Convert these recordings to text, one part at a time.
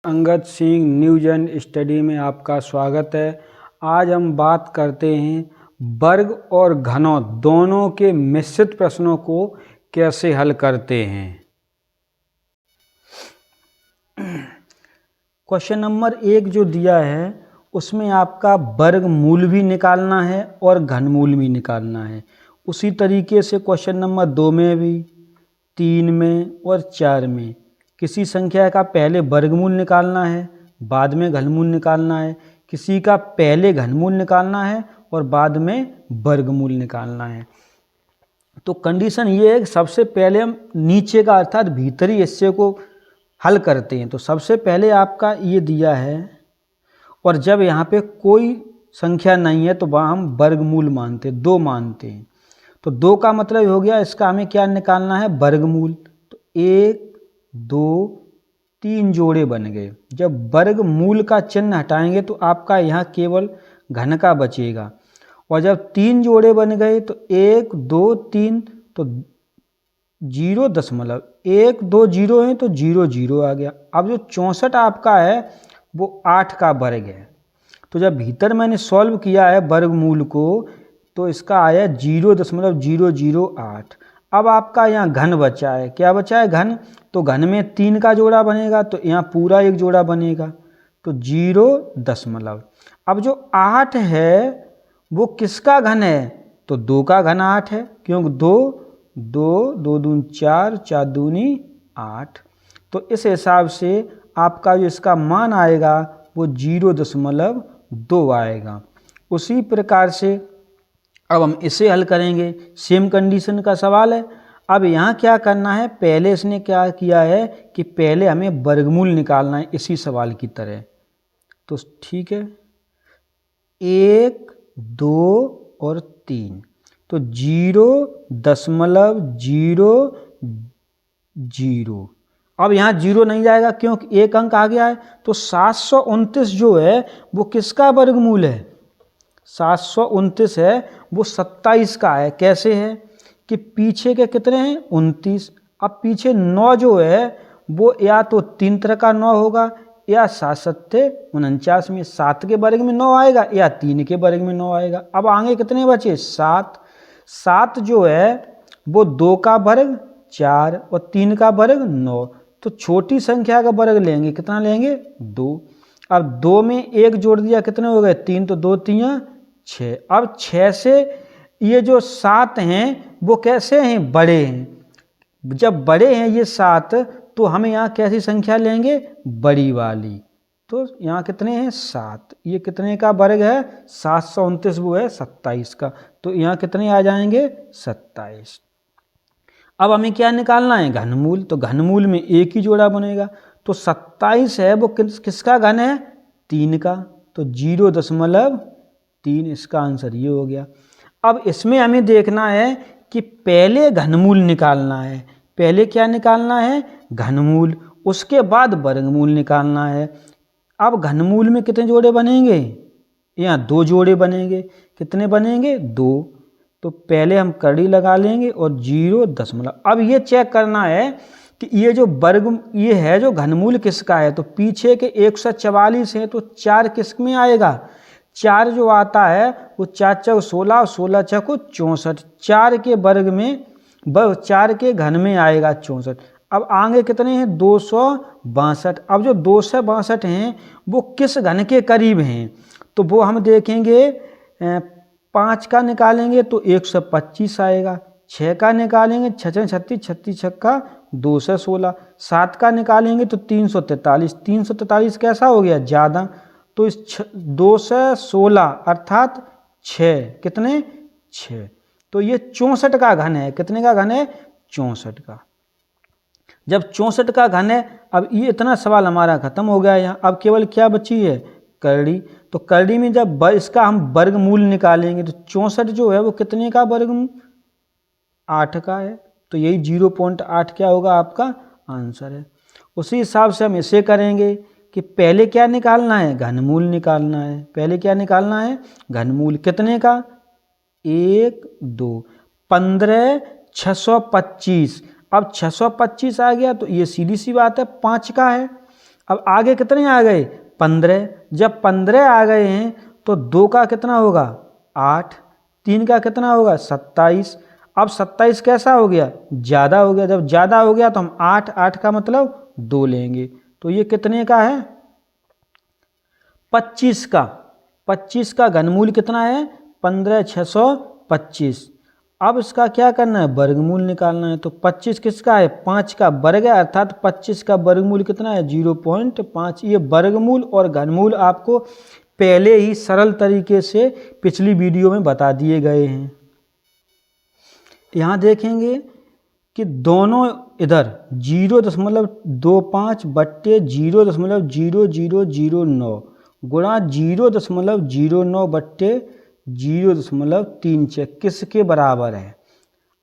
Angad Singh news and study में आपका स्वागत है। आज हम बात करते हैं वर्ग और घनों दोनों के मिश्रित प्रश्नों को कैसे हल करते हैं। क्वेश्चन नंबर 1 जो दिया है उसमें आपका वर्गमूल भी निकालना है और घनमूल भी निकालना है। उसी तरीके से क्वेश्चन नंबर 2 में भी, 3 में और 4 में किसी संख्या का पहले वर्गमूल निकालना है, बाद में घनमूल निकालना है। किसी का पहले घनमूल निकालना है और बाद में वर्गमूल निकालना है। तो कंडीशन ये है कि सबसे पहले हम नीचे का अर्थात भीतरी हिस्से को हल करते हैं। तो सबसे पहले आपका ये दिया है और जब यहाँ पे कोई संख्या नहीं है तो वहाँ हम वर्गमूल मानते हैं, 2 मानते हैं। तो 2 का मतलब हो गया इसका हमें क्या निकालना है, वर्गमूल। तो 1 2 3 जोड़े बन गए। जब वर्गमूल का चिन्ह हटाएंगे तो आपका यहाँ केवल घन का बचेगा। और जब 3 जोड़े बन गए तो 1 2 3 तो 0.1 2 0 है तो 0 0 आ गया। अब जो 64 आपका है वो 8 का वर्ग है। तो जब भीतर मैंने सॉल्व किया है वर्गमूल को तो इसका आया 0.008। अब आपका यहाँ घन बचा है, क्या बचा है, घन। तो घन में 3 का जोड़ा बनेगा तो यहाँ पूरा 1 जोड़ा बनेगा तो 0 अब जो 8 है वो किसका घन है, तो 2 का घन 8 है, क्योंकि 2 2 2 दूनी 4 4 दूनी 8। तो इस हिसाब से आपका जो इसका मान आएगा वो 0.2 आएगा। उसी प्रकार से अब हम इसे हल करेंगे। सेम कंडीशन का सवाल है। अब यहाँ क्या करना है, पहले इसने क्या किया है कि पहले हमें वर्गमूल निकालना है इसी सवाल की तरह। तो ठीक है, 1 2 और 3 तो 0.000। अब यहाँ 0 नहीं जाएगा क्योंकि 1 अंक आ गया है। तो 729 जो है वो किसका वर्गमूल है, 729 है वो 27 का है। कैसे है कि पीछे के कितने हैं, 29। अब पीछे 9 जो है वो या तो 3 तरह का 9 होगा या 7 7 49 में 7 के वर्ग में 9 आएगा या 3 के वर्ग में 9 आएगा। अब आगे कितने बचे, 7। 7 जो है वो 2 का वर्ग 4 और 3 का वर्ग 9। तो छोटी संख्या का वर्ग लेंगे, कितना लेंगे, 2। अब 2 में 1 जोड़ दिया, कितने हो गए, 3। तो 2 3 6। अब 6 से ये जो 7 हैं वो कैसे हैं, बड़े हैं। जब बड़े हैं ये 7 तो हम यहाँ कैसी संख्या लेंगे, बड़ी वाली। तो यहाँ कितने हैं, 7। ये कितने का वर्ग है, 729 वो है 27 का। तो यहाँ कितने आ जाएंगे, 27। अब हमें क्या निकालना है, घनमूल। तो घनमूल में 1 ही जोड़ा बनेगा। तो 27 है वो किसका घन है, 3 का। तो 0.3 इसका आंसर ये हो गया। अब इसमें हमें देखना है कि पहले घनमूल निकालना है। पहले क्या निकालना है, घनमूल, उसके बाद वर्गमूल निकालना है। अब घनमूल में कितने जोड़े बनेंगे, यहाँ 2 जोड़े बनेंगे। कितने बनेंगे, 2। तो पहले हम कड़ी लगा लेंगे और 0. अब ये चेक करना है कि ये जो वर्ग ये है जो घनमूल किसका है। तो पीछे के 144 है तो 4 किस में आएगा, 4 जो आता है वो 4 चौक 16 और 16 चौक 64। 4 के वर्ग में 4 के घन में आएगा 64। अब आगे कितने हैं, 262। अब जो 262 हैं वो किस घन के करीब हैं, तो वो हम देखेंगे। 5 का निकालेंगे तो 125 आएगा। 6 का निकालेंगे 6 36 36 छक्का 216। 7 का निकालेंगे तो 343। 343 कैसा हो गया, ज़्यादा। तो इस 216 अर्थात 6 कितने, 6। तो ये 64 का घन है। कितने का घन है, 64 का। जब 64 का घन है, अब ये इतना सवाल हमारा खत्म हो गया यहाँ। अब केवल क्या बची है, करड़ी। तो करड़ी में जब इसका हम वर्गमूल निकालेंगे तो 64 जो है वो कितने का वर्गमूल, 8 का है। तो यही 0.8 क्या होगा, आपका आंसर है। उसी हिसाब से हम इसे करेंगे कि पहले क्या निकालना है, घनमूल निकालना है। पहले क्या निकालना है, घनमूल। कितने का, 1 2 15 625। अब 625 आ गया तो ये सीधी सी बात है 5 का है। अब आगे कितने आ गए 15। जब 15 आ गए हैं तो 2 का कितना होगा 8, 3 का कितना होगा 27। अब 27 कैसा हो गया ज़्यादा हो गया। जब ज़्यादा हो गया तो हम 8 का मतलब 2 लेंगे। तो ये कितने का है 25 का। 25 का घनमूल कितना है 15,625। अब इसका क्या करना है वर्गमूल निकालना है। तो 25 किसका है 5 का वर्ग है, अर्थात 25 का वर्गमूल कितना है 0.5। ये वर्गमूल और घनमूल आपको पहले ही सरल तरीके से पिछली वीडियो में बता दिए गए हैं। यहाँ देखेंगे कि दोनों इधर 0.25 बट्टे 0.0009 गुणा 0.09 बट्टे 0.36 किसके बराबर है।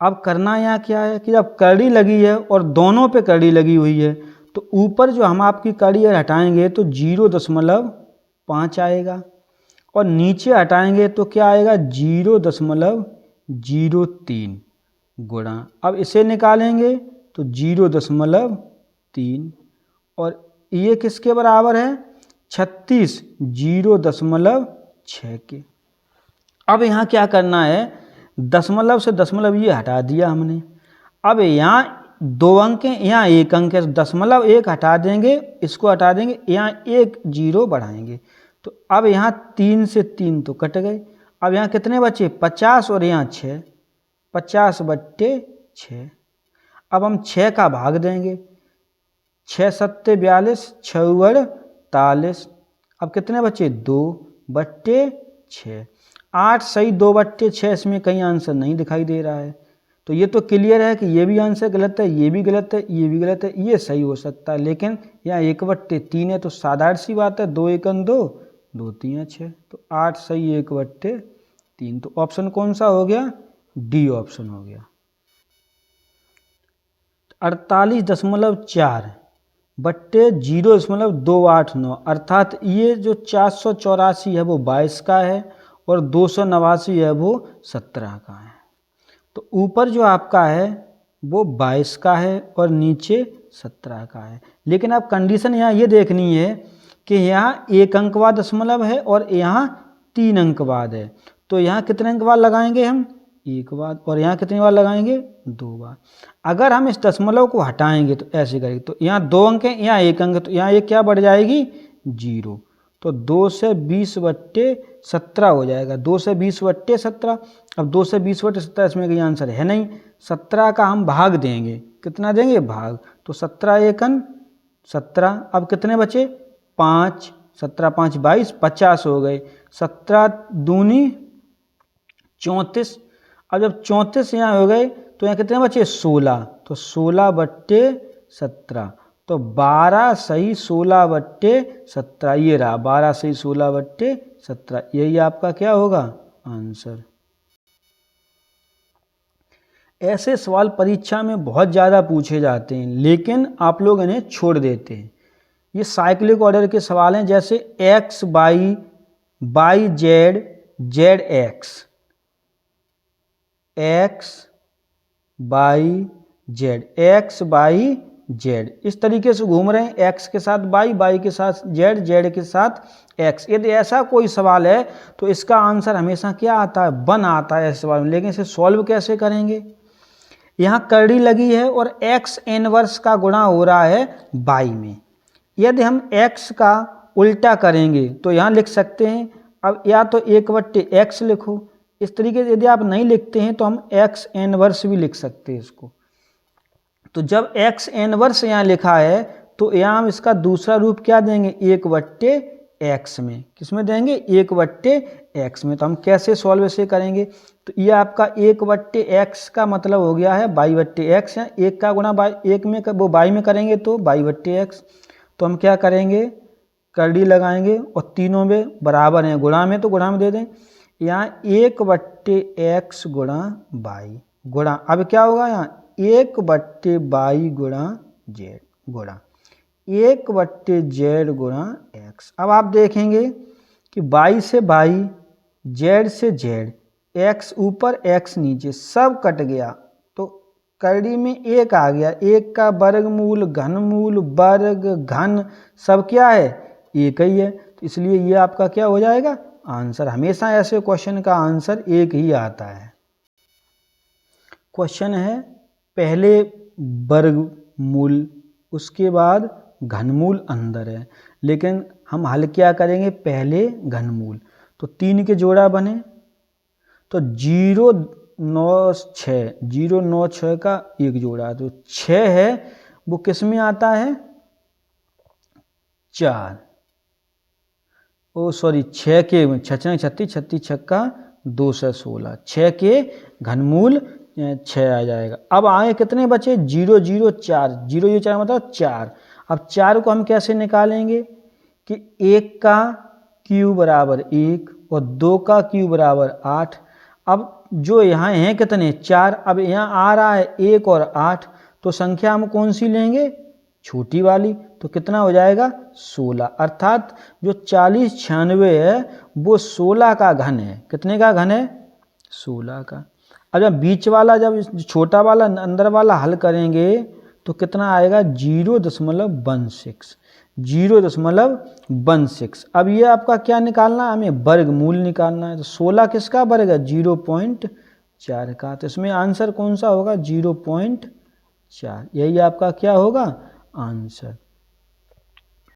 अब करना यहाँ क्या है कि जब कड़ी लगी है और दोनों पे कड़ी लगी हुई है तो ऊपर जो हम आपकी कड़ी हटाएंगे तो 0.5 आएगा और नीचे हटाएंगे तो क्या आएगा 0.03 गुणा। अब इसे निकालेंगे तो 0.3 और ये किसके बराबर है 36 0.6 के। अब यहाँ क्या करना है दशमलव से दशमलव ये हटा दिया हमने। अब यहाँ 2 अंक हैं यहाँ 1 अंक है, दशमलव 1 हटा देंगे, इसको हटा देंगे, यहाँ 1 0 बढ़ाएंगे। तो अब यहाँ 3 से 3 तो कट गए। अब यहाँ कितने बचे 50 और यहाँ 6, 50 बट्टे 6। अब हम 6 का भाग देंगे, 6 सत्ते 42, 6 48। अब कितने बचे 2 बट्टे 6। 8 सही 2 बट्टे 6, इसमें कहीं आंसर नहीं दिखाई दे रहा है। तो ये तो क्लियर है कि ये भी आंसर गलत है, ये भी गलत है, ये भी गलत है, ये सही हो सकता है। लेकिन यहाँ 1/3 है तो साधारण सी बात है 2 1 2, 2 3 6। तो 8 सही 1/3। तो ऑप्शन कौन सा हो गया डी ऑप्शन हो गया। 48.4 बट्टे 0.289 अर्थात ये जो 484 है वो 22 का है और 289 है वो 17 का है। तो ऊपर जो आपका है वो 22 का है और नीचे 17 का है। लेकिन आप कंडीशन यहाँ ये देखनी है कि यहाँ 1 अंक बाद दशमलव है और यहाँ 3 अंक बाद है। तो यहाँ कितने अंक बाद लगाएंगे हम 1 बार और यहाँ कितनी बार लगाएंगे 2 बार। अगर हम इस दशमलव को हटाएंगे तो ऐसे करेंगे तो यहाँ 2 अंक है यहाँ 1 अंक, तो यहाँ एक क्या बढ़ जाएगी 0। तो 2 से 20/17 हो जाएगा, 2 से 20/17। अब 2 से 20/17 इसमें कोई आंसर है नहीं। 17 का हम भाग देंगे, कितना देंगे भाग, तो 17 एकन 17। अब कितने बचे 5, 17 5 22, 50 हो गए। 17 दूनी 34। अब जब 34 यहाँ हो गए तो यहाँ कितने बचे 16, तो 16/17। तो 12 सही 16/17 ये रहा, 12 सही 16/17। यही आपका क्या होगा आंसर। ऐसे सवाल परीक्षा में बहुत ज़्यादा पूछे जाते हैं लेकिन आप लोग इन्हें छोड़ देते हैं। ये साइक्लिक ऑर्डर के सवाल हैं, जैसे x y z z x y z इस तरीके से घूम रहे हैं, x के साथ y के साथ z के साथ x। यदि ऐसा कोई सवाल है तो इसका आंसर हमेशा क्या आता है 1 आता है ऐसे सवाल में। लेकिन इसे सॉल्व कैसे करेंगे, यहाँ कड़ी लगी है और x इनवर्स का गुणा हो रहा है y में। यदि हम x का उल्टा करेंगे तो यहाँ लिख सकते हैं, अब या तो 1/x लिखो, इस तरीके से यदि आप नहीं लिखते हैं तो हम x इनवर्स भी लिख सकते हैं इसको। तो जब x इनवर्स यहाँ लिखा है तो यहाँ हम इसका दूसरा रूप क्या देंगे 1/x में, किस में देंगे 1/x में। तो हम कैसे सॉल्व इसे करेंगे, तो ये आपका 1/x का मतलब हो गया है y/x, या 1 का गुणा y 1 में वो y में करेंगे तो y/x। तो हम क्या करेंगे कड़ी लगाएंगे और तीनों में बराबर हैं, गुणा में तो गुणा में दे दें। यहाँ 1/x गुणा y गुणा, अब क्या होगा यहाँ 1/y गुणा z गुणा 1/z गुणा x। अब आप देखेंगे कि y से y, z से z, x ऊपर x नीचे सब कट गया। तो करड़ी में एक आ गया, एक का वर्गमूल, घनमूल, वर्ग, घन सब क्या है, एक ही है। तो इसलिए ये आपका क्या हो जाएगा, आंसर। हमेशा ऐसे क्वेश्चन का आंसर एक ही आता है। क्वेश्चन है पहले वर्गमूल उसके बाद घनमूल अंदर है, लेकिन हम हल क्या करेंगे, पहले घनमूल। तो 3 के जोड़ा बने तो 096 का एक जोड़ा, तो 6 है वो किस में आता है, 4, ओ सॉरी 6 के 6 36 36 छक्का 2 से 16, 6 के घनमूल 6 आ जाएगा। अब आए कितने बचे, 0 0 4, 0 0 4 मतलब 4। अब 4 को हम कैसे निकालेंगे कि 1 का क्यूब बराबर 1 और 2 का क्यूब बराबर 8। अब जो यहाँ हैं कितने, 4। अब यहाँ आ रहा है 1 और 8, तो संख्या हम कौन सी लेंगे, छोटी वाली। तो कितना हो जाएगा, 16। अर्थात जो 40 96 है वो 16 का घन है। कितने का घन है, 16 का। अब जब बीच वाला, जब छोटा वाला अंदर वाला हल करेंगे तो कितना आएगा, 0.16, 0.16। अब ये आपका क्या निकालना है, हमें वर्गमूल निकालना है। तो 16 किसका वर्ग है, 0.4 का। तो इसमें आंसर कौन सा होगा, 0.4। यही आपका क्या होगा, आंसर।